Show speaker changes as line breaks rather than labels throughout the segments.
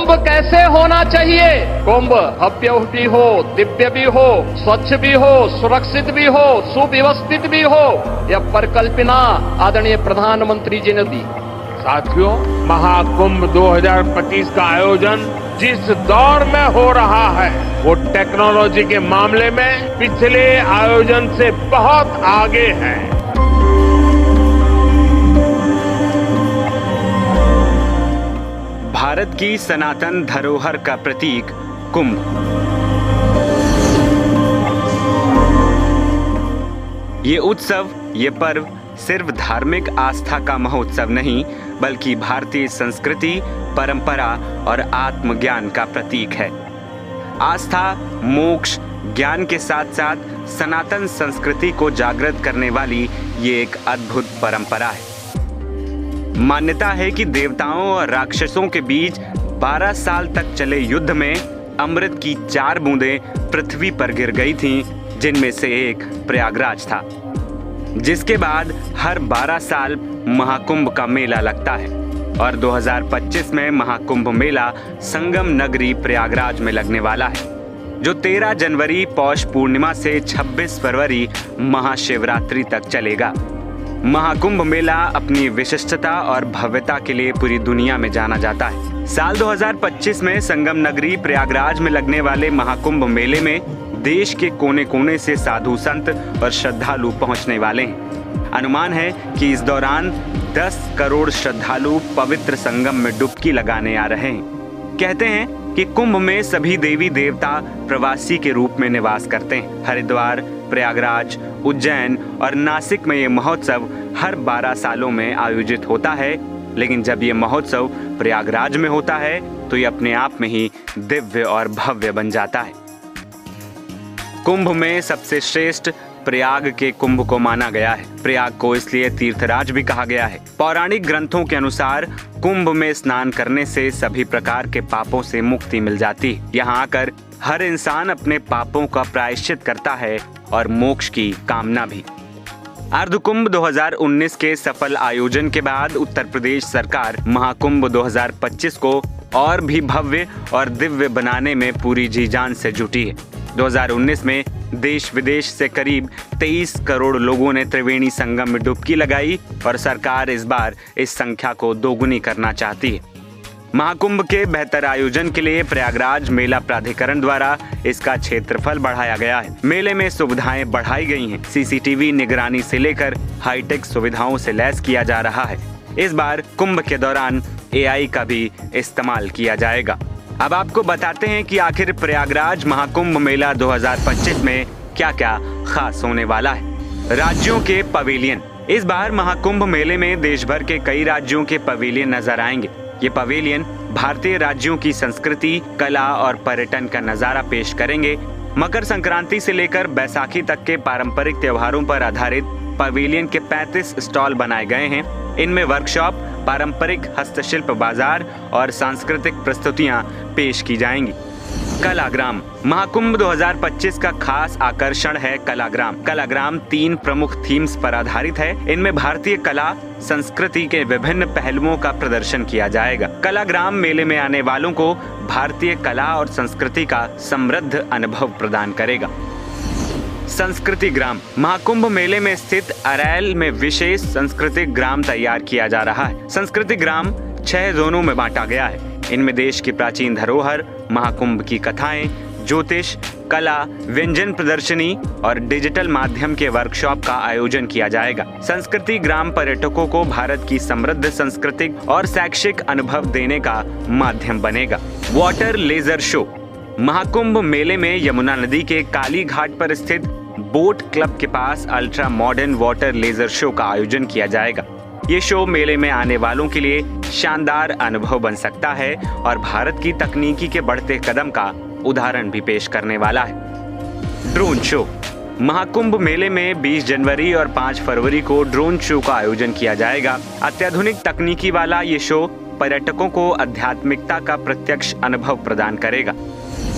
कुंभ कैसे होना चाहिए? कुंभ भव्य भी हो, दिव्य भी हो, स्वच्छ भी हो, सुरक्षित भी हो, सुव्यवस्थित भी हो। यह परिकल्पना आदरणीय प्रधानमंत्री जी ने दी।
साथियों, महाकुंभ 2025 का आयोजन जिस दौर में हो रहा है वो टेक्नोलॉजी के मामले में पिछले आयोजन से बहुत आगे है।
भारत की सनातन धरोहर का प्रतीक कुंभ। ये उत्सव, ये पर्व सिर्फ धार्मिक आस्था का महोत्सव नहीं, बल्कि भारतीय संस्कृति, परंपरा और आत्मज्ञान का प्रतीक है। आस्था, मोक्ष, ज्ञान के साथ साथ सनातन संस्कृति को जागृत करने वाली ये एक अद्भुत परंपरा है। मान्यता है कि देवताओं और राक्षसों के बीच 12 साल तक चले युद्ध में अमृत की 4 बूंदें पृथ्वी पर गिर गई थीं, जिनमें से एक प्रयागराज था, जिसके बाद हर 12 साल महाकुंभ का मेला लगता है और 2025 में महाकुंभ मेला संगम नगरी प्रयागराज में लगने वाला है, जो 13 जनवरी पौष पूर्णिमा से 26 फरवरी महाशिवरात्रि तक चलेगा। महाकुंभ मेला अपनी विशिष्टता और भव्यता के लिए पूरी दुनिया में जाना जाता है। साल 2025 में संगम नगरी प्रयागराज में लगने वाले महाकुंभ मेले में देश के कोने कोने से साधु संत और श्रद्धालु पहुंचने वाले हैं। अनुमान है कि इस दौरान 10 करोड़ श्रद्धालु पवित्र संगम में डुबकी लगाने आ रहे हैं। कहते हैं कि कुंभ में सभी देवी देवता प्रवासी के रूप में निवास करते हैं। हरिद्वार, प्रयागराज, उज्जैन और नासिक में ये महोत्सव हर 12 सालों में आयोजित होता है, लेकिन जब ये महोत्सव प्रयागराज में होता है तो ये अपने आप में ही दिव्य और भव्य बन जाता है। कुंभ में सबसे श्रेष्ठ प्रयाग के कुंभ को माना गया है। प्रयाग को इसलिए तीर्थराज भी कहा गया है। पौराणिक ग्रंथों के अनुसार कुंभ में स्नान करने से सभी प्रकार के पापों से मुक्ति मिल जाती है। यहाँ आकर हर इंसान अपने पापों का प्रायश्चित करता है और मोक्ष की कामना भी। अर्धकुंभ 2019 के सफल आयोजन के बाद उत्तर प्रदेश सरकार महाकुंभ 2025 को और भी भव्य और दिव्य बनाने में पूरी जी जान से जुटी है। 2019 में देश विदेश से करीब 23 करोड़ लोगों ने त्रिवेणी संगम में डुबकी लगाई और सरकार इस बार इस संख्या को दोगुनी करना चाहती है। महाकुंभ के बेहतर आयोजन के लिए प्रयागराज मेला प्राधिकरण द्वारा इसका क्षेत्रफल बढ़ाया गया है। मेले में सुविधाएं बढ़ाई गई हैं। सीसीटीवी निगरानी से लेकर हाईटेक सुविधाओं से लैस किया जा रहा है। इस बार कुंभ के दौरान AI का भी इस्तेमाल किया जाएगा। अब आपको बताते हैं कि आखिर प्रयागराज महाकुंभ मेला 2025 में क्या क्या खास होने वाला है। राज्यों के पवेलियन। इस बार महाकुंभ मेले में देश भर के कई राज्यों के पवेलियन नजर आएंगे। ये पवेलियन भारतीय राज्यों की संस्कृति, कला और पर्यटन का नजारा पेश करेंगे। मकर संक्रांति से लेकर बैसाखी तक के पारंपरिक त्योहारों पर आधारित पवेलियन के 35 स्टॉल बनाए गए हैं। इनमें वर्कशॉप, पारंपरिक हस्तशिल्प बाजार और सांस्कृतिक प्रस्तुतियां पेश की जाएंगी। कलाग्राम। महाकुंभ 2025 का खास आकर्षण है कलाग्राम। कलाग्राम 3 प्रमुख थीम्स पर आधारित है। इनमें भारतीय कला, संस्कृति के विभिन्न पहलुओं का प्रदर्शन किया जाएगा। कलाग्राम मेले में आने वालों को भारतीय कला और संस्कृति का समृद्ध अनुभव प्रदान करेगा। संस्कृति ग्राम। महाकुंभ मेले में स्थित अरैल में विशेष सांस्कृतिक ग्राम तैयार किया जा रहा है। संस्कृति ग्राम 6 जोनों में बांटा गया है। इनमें देश की प्राचीन धरोहर, महाकुंभ की कथाएं, ज्योतिष, कला, व्यंजन प्रदर्शनी और डिजिटल माध्यम के वर्कशॉप का आयोजन किया जाएगा। संस्कृति ग्राम पर्यटकों को भारत की समृद्ध सांस्कृतिक और शैक्षिक अनुभव देने का माध्यम बनेगा। Water laser show. महाकुंभ मेले में यमुना नदी के काली घाट पर स्थित बोट क्लब के पास ultra modern water laser show का आयोजन किया जाएगा। ये शो मेले में आने वालों के लिए शानदार अनुभव बन सकता है और भारत की तकनीकी के बढ़ते कदम का उदाहरण भी पेश करने वाला है। Drone show. महाकुंभ मेले में 20 जनवरी और 5 फरवरी को ड्रोन शो का आयोजन किया जाएगा। अत्याधुनिक तकनीकी वाला ये शो पर्यटकों को आध्यात्मिकता का प्रत्यक्ष अनुभव प्रदान करेगा।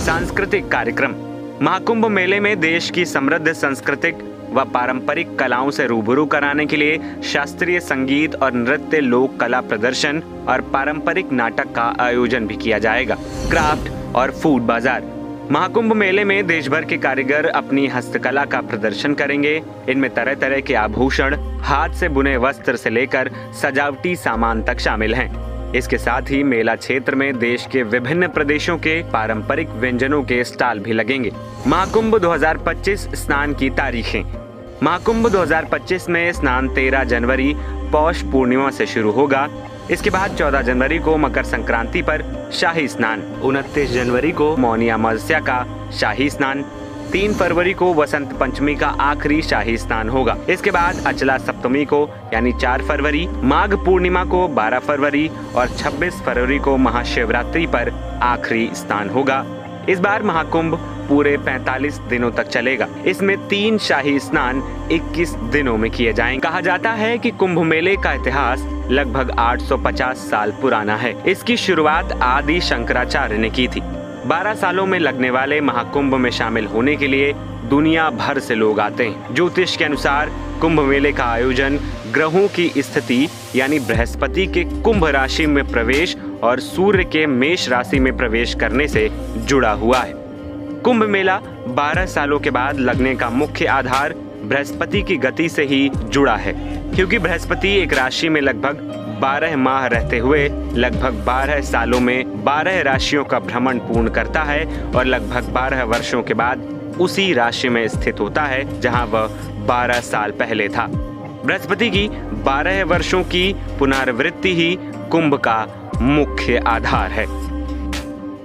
सांस्कृतिक कार्यक्रम। महाकुंभ मेले में देश की समृद्ध सांस्कृतिक व पारंपरिक कलाओं से रूबरू कराने के लिए शास्त्रीय संगीत और नृत्य, लोक कला प्रदर्शन और पारंपरिक नाटक का आयोजन भी किया जाएगा। क्राफ्ट और फूड बाजार। महाकुंभ मेले में देश भर के कारीगर अपनी हस्तकला का प्रदर्शन करेंगे। इनमें तरह तरह के आभूषण, हाथ से बुने वस्त्र से लेकर सजावटी सामान तक शामिल हैं। इसके साथ ही मेला क्षेत्र में देश के विभिन्न प्रदेशों के पारंपरिक व्यंजनों के स्टॉल भी लगेंगे। महाकुंभ 2025 स्नान की तारीखें। महाकुंभ 2025 में स्नान 13 जनवरी पौष पूर्णिमा से शुरू होगा। इसके बाद 14 जनवरी को मकर संक्रांति पर शाही स्नान, 29 जनवरी को मौनी अमावस्या का शाही स्नान, 3 फरवरी को वसंत पंचमी का आखिरी शाही स्नान होगा। इसके बाद अचला सप्तमी को यानी 4 फरवरी, माघ पूर्णिमा को 12 फरवरी और 26 फरवरी को महाशिवरात्रि पर आखिरी स्नान होगा। इस बार महाकुंभ पूरे 45 दिनों तक चलेगा। इसमें 3 शाही स्नान 21 दिनों में किए जाएंगे। कहा जाता है कि कुंभ मेले का इतिहास लगभग 850 साल पुराना है। इसकी शुरुआत आदि शंकराचार्य ने की थी। 12 सालों में लगने वाले महाकुंभ में शामिल होने के लिए दुनिया भर से लोग आते हैं। ज्योतिष के अनुसार कुंभ मेले का आयोजन ग्रहों की स्थिति यानी बृहस्पति के कुंभ राशि में प्रवेश और सूर्य के मेष राशि में प्रवेश करने से जुड़ा हुआ है। कुंभ मेला 12 सालों के बाद लगने का मुख्य आधार बृहस्पति की गति से ही जुड़ा है, क्योंकि बृहस्पति एक राशि में लगभग 12 माह रहते हुए लगभग 12 सालों में 12 राशियों का भ्रमण पूर्ण करता है और लगभग 12 वर्षों के बाद उसी राशि में स्थित होता है जहां वह 12 साल पहले था। बृहस्पति की 12 वर्षों की पुनरावृत्ति ही कुंभ का मुख्य आधार है।